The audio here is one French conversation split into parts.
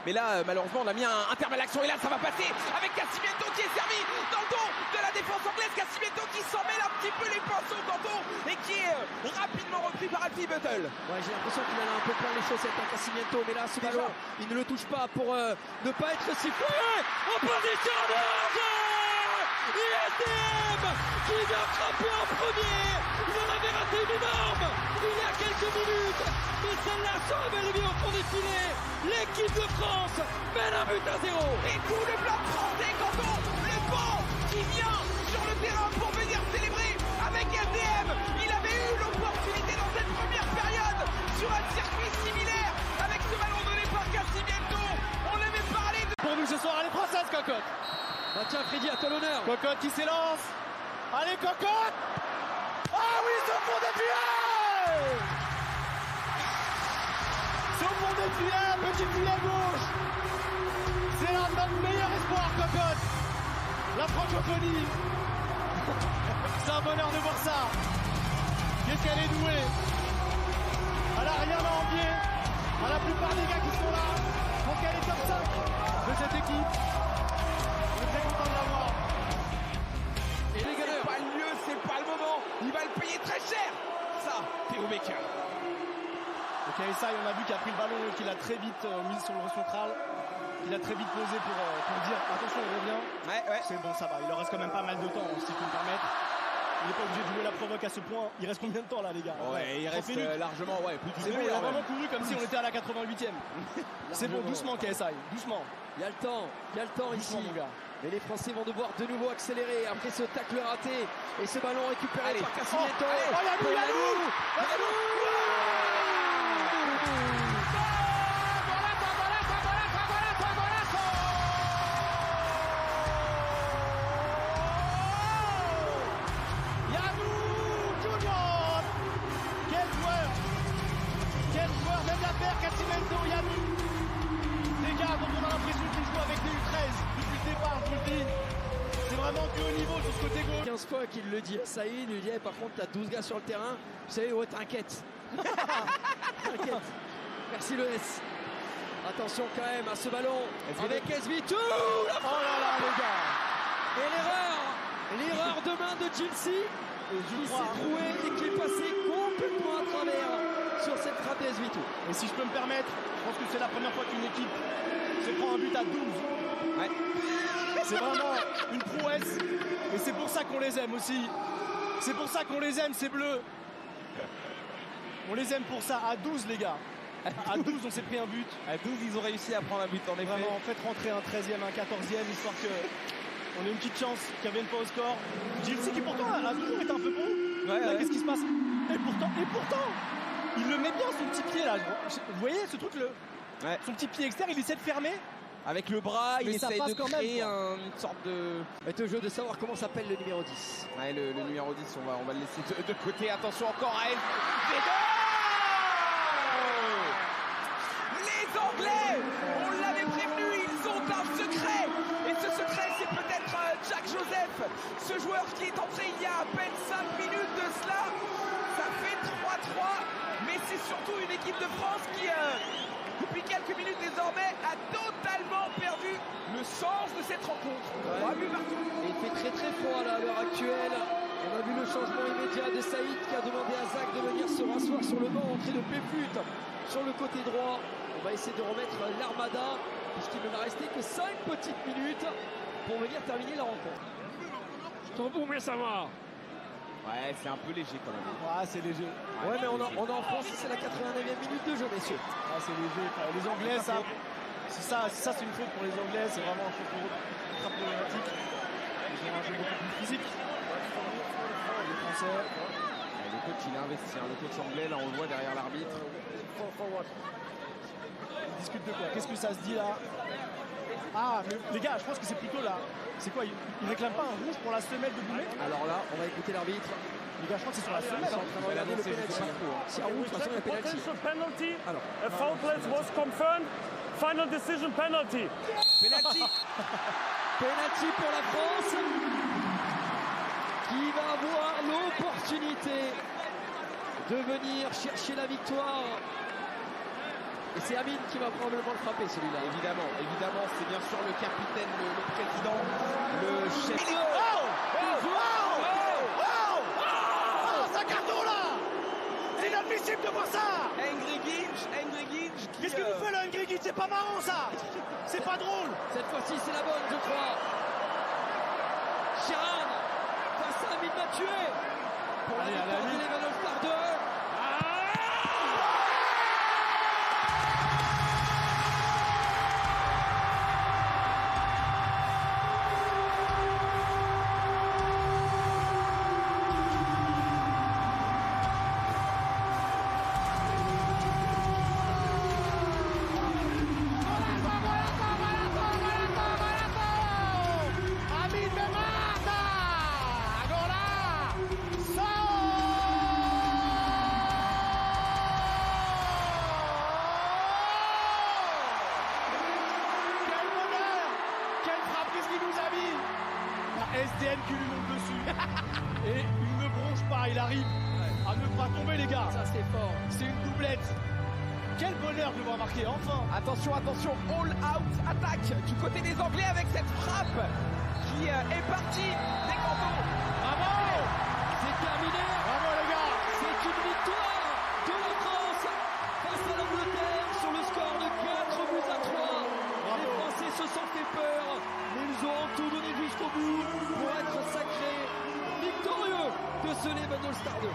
Mais là, malheureusement, on a mis un terme à l'action. Et là, ça va passer avec Casimento qui est servi dans le dos de la défense anglaise. Casimento qui s'en mêle un petit peu les pinceaux, Quentin, et qui est rapidement repris par Alfie Buttle. Ouais, j'ai l'impression qu'il en a un peu plein les chaussettes à Casimento. Mais là, ce ballon, il ne le touche pas pour ne pas être sifflé. En position de ISDM qui vient frapper en premier. Il en avait raté une énorme il y a quelques minutes, mais celle-là sera bel et bien au fond des filets. L'équipe de France mène un but à 0. Et tout le bloc français, Quentin, le banc qui vient sur le terrain pour venir célébrer avec ISDM. Il avait eu l'opportunité dans cette première période sur un circuit similaire avec ce ballon donné par Casimento. On avait parlé de... Pour nous ce soir, elle est française, Cocotte. Bah tiens, Freddy, à toi l'honneur. Cocotte qui s'élance. Allez, Cocotte. Ah oui, c'est au fond des filets. C'est au fond des filets, petit filet gauche. C'est notre meilleur espoir, Cocotte. La francophonie. C'est un bonheur de voir ça. Qu'est-ce qu'elle est douée. Elle a rien à envier à la plupart des gars qui sont là. Donc elle est top 5 de cette équipe. On est très content de la voir. Et les gars, C'est pas le lieu, c'est pas le moment. Il va le payer très cher. Ça, Théo Baker. Ok, ça, on a vu qu'il a pris le ballon, qu'il a très vite mis sur le rond central. Il a très vite posé pour dire attention, il revient. Ouais. C'est bon, ça va. Il leur reste quand même pas mal de temps, si tu peux me permettre. Il n'est pas obligé de jouer la provoque à ce point. Il reste combien de temps là, les gars? Ouais, il reste largement, plus C'est d'une bon, il a heure, vraiment couru comme si on était à la 88e. C'est bon, doucement, KSI, doucement. il y a le temps ici. Doucement, mon gars. Mais les Français vont devoir de nouveau accélérer après ce tacle raté et ce ballon récupéré Allez. par Casimento. Oh, Yannou. Même la paire, Casimento, Yannou. Les gars, donc on a l'impression qu'il joue avec des U13 depuis le départ, je vous le dis. C'est vraiment que haut niveau sur ce côté gauche. 15 fois qu'il le dit à Saïd, il lui dit par contre t'as 12 gars sur le terrain. Vous savez, ouais, t'inquiète. T'inquiète. Merci le S. Attention quand même à ce ballon avec SB2. Oh là là, les gars. Et l'erreur de main de Gilsey qui s'est troué et qui est passé complètement à travers sur cette frappe de SB2. Et si je peux me permettre, je pense que c'est la première fois qu'une équipe se prend un but à 12. Ouais. C'est vraiment une prouesse. Et c'est pour ça qu'on les aime aussi. C'est pour ça qu'on les aime, ces bleus. On les aime pour ça. À 12, les gars. À 12, on s'est pris un but. À 12, ils ont réussi à prendre un but en effet. Vraiment, faites rentrer un 13e, un 14e, histoire que on ait une petite chance qu'elle vienne pas au score. Gilsey qui pourtant a toujours été un peu bon. Là, qu'est-ce qui se passe? Et pourtant, il le met bien son petit pied là. Vous voyez ce truc son petit pied externe, il essaie de fermer. Avec le bras, il ça essaye passe de quand créer même, une sorte de... C'est au jeu de savoir comment s'appelle le numéro 10. Ouais, le numéro 10, on va le laisser de côté. Attention encore à elle. Les Anglais, on l'avait prévenu, ils ont un secret. Et ce secret, c'est peut-être Jack Joseph, ce joueur qui est entré il y a à peine 5 minutes de cela. Ça fait 3-3, mais c'est surtout une équipe de France qui, depuis quelques minutes désormais, a totalement perdu le sens de cette rencontre. Et il fait très très froid là à l'heure actuelle. On a vu le changement immédiat de Saïd qui a demandé à Zach de venir se rasseoir sur le banc, entrée de Péfut sur le côté droit. On va essayer de remettre l'Armada puisqu'il ne va rester que 5 petites minutes pour venir terminer la rencontre. Je t'en mais ça va. Ouais, c'est un peu léger quand même. Ouais, c'est léger. Ouais, mais on est en France, c'est la 89e minute de jeu, messieurs. Ah, c'est léger. Les Anglais, ça c'est une faute pour les Anglais. C'est vraiment un faute ultra problématique. Ils ont un jeu beaucoup plus physique. Les Français. Le coach, il a investi. Le coach anglais, là, on le voit derrière l'arbitre. Ils discutent de quoi? Qu'est-ce que ça se dit là? Ah, mais les gars, je pense que c'est plutôt là. C'est quoi? Ils réclament pas un rouge pour la semelle de Boulet? Alors là, on va écouter l'arbitre. Les gars, je crois que c'est sur la semelle. Ils sont en train de regarder le penalty. Si à rouge, de toute façon, il y a penalty. Penalty. Alors, A foul play was confirmed. Final decision penalty. Penalty. penalty pour la France qui va avoir l'opportunité de venir chercher la victoire Et c'est Amine qui va probablement le frapper celui-là. Évidemment, évidemment, c'est bien sûr le capitaine, le président, le chef. C'est un carton là. C'est inadmissible de voir ça. Angry Ginge. Qu'est-ce qu'il nous fait là, Angry Ginge? C'est pas marrant ça. C'est pas drôle. Cette fois-ci, c'est la bonne, je crois. Sheeran face à Amine Mathieu pour la victoire de l'Even All-Star 2. SDM qui lui monte dessus. Et il ne bronche pas, il arrive à ne pas tomber les gars. Ça c'est fort. C'est une doublette. Quel bonheur de voir marquer, enfin. Attention, all out attaque du côté des Anglais avec cette frappe qui est partie des cantons. Bravo. C'est terminé. Bravo les gars. C'est une victoire de la France face à l'Angleterre sur le score de 4-3. Les Français se sont fait peur, mais ils auront tout donné jusqu'au bout pour être sacrés victorieux de ce Leven All-Star 2.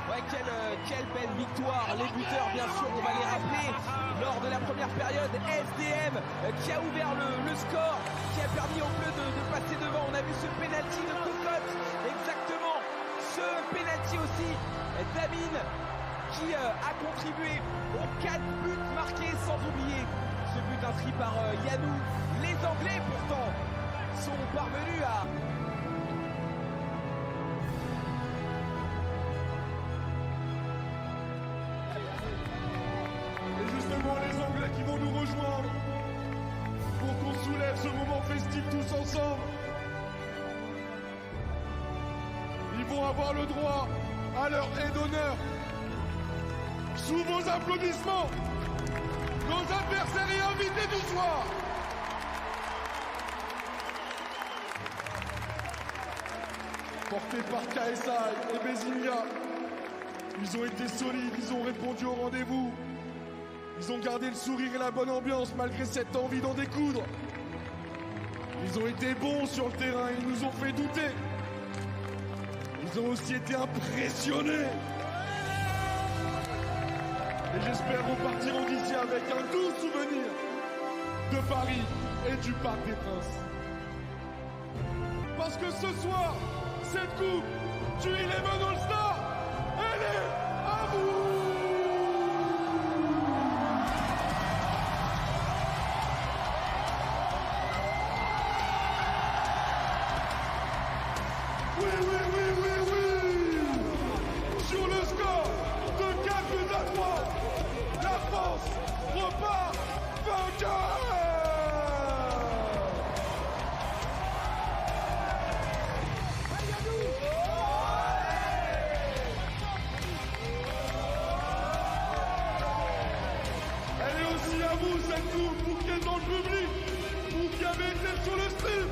Ouais, quelle belle victoire. Les buteurs, bien sûr, on va les rappeler. Lors de la première période, SDM qui a ouvert le score, qui a permis aux Bleus de passer devant. On a vu ce penalty de Cocotte, exactement. Ce penalty aussi d'Amine qui a contribué aux 4 buts marqués, sans oublier ce but inscrit par Yanou. Les Anglais, pourtant, sont parvenus à... Et justement, les Anglais qui vont nous rejoindre pour qu'on soulève ce moment festif tous ensemble. Ils vont avoir le droit à leur aide d'honneur. Sous vos applaudissements, nos adversaires et invités du soir. Portés par KSI et Bézinga, ils ont été solides, ils ont répondu au rendez-vous. Ils ont gardé le sourire et la bonne ambiance malgré cette envie d'en découdre. Ils ont été bons sur le terrain, ils nous ont fait douter. Ils ont aussi été impressionnés. Et j'espère repartiront d'ici avec un doux souvenir de Paris et du Parc des Princes. Parce que ce soir, cette coupe du Leven All-Star, elle est à vous! Sur le score de 4 buts à 3, la France repart vainqueur. Elle est aussi à vous cette coupe, vous qui êtes dans le public, vous qui avez été sur le stream.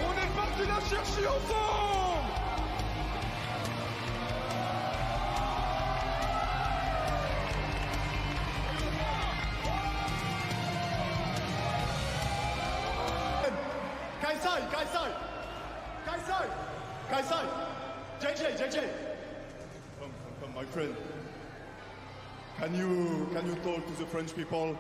On est parti la chercher ensemble. Kaisai, JJ. Come, my friend. Can you talk to the French people?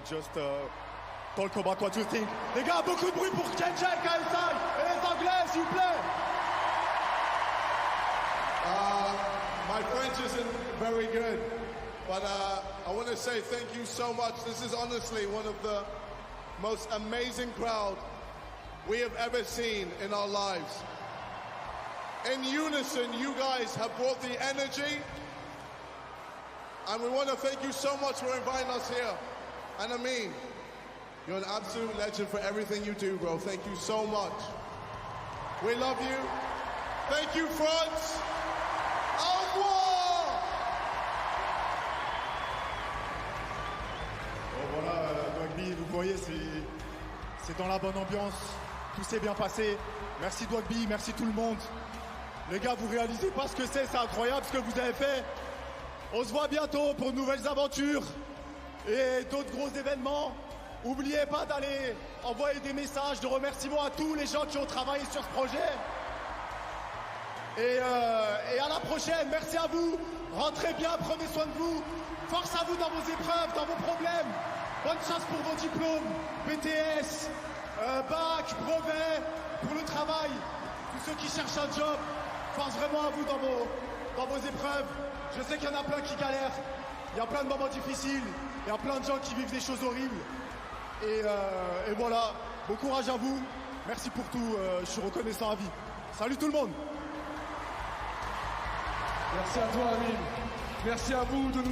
Just talk about what you think. Les gars, beaucoup de bruit pour JJ, Kaisai et les Anglais, s'il vous plaît. My French isn't very good, but I want to say thank you so much. This is honestly one of the most amazing crowd we have ever seen in our lives. In unison, you guys have brought the energy, and we want to thank you so much for inviting us here. And Amin, you're an absolute legend for everything you do, bro. Thank you so much. We love you. Thank you, France. Au revoir. voyez, c'est dans la bonne ambiance. Tout s'est bien passé. Merci Dwagby, merci tout le monde. Les gars, vous réalisez pas ce que c'est incroyable ce que vous avez fait. On se voit bientôt pour de nouvelles aventures et d'autres gros événements. N'oubliez pas d'aller envoyer des messages de remerciements à tous les gens qui ont travaillé sur ce projet. Et à la prochaine, merci à vous. Rentrez bien, prenez soin de vous. Force à vous dans vos épreuves, dans vos problèmes. Bonne chance pour vos diplômes, BTS, bac, brevet, pour le travail. Tous ceux qui cherchent un job, force vraiment à vous dans vos épreuves. Je sais qu'il y en a plein qui galèrent. Il y a plein de moments difficiles. Il y a plein de gens qui vivent des choses horribles. Et voilà, bon courage à vous. Merci pour tout, je suis reconnaissant à vie. Salut tout le monde. Merci à toi, Amine. Merci à vous de nous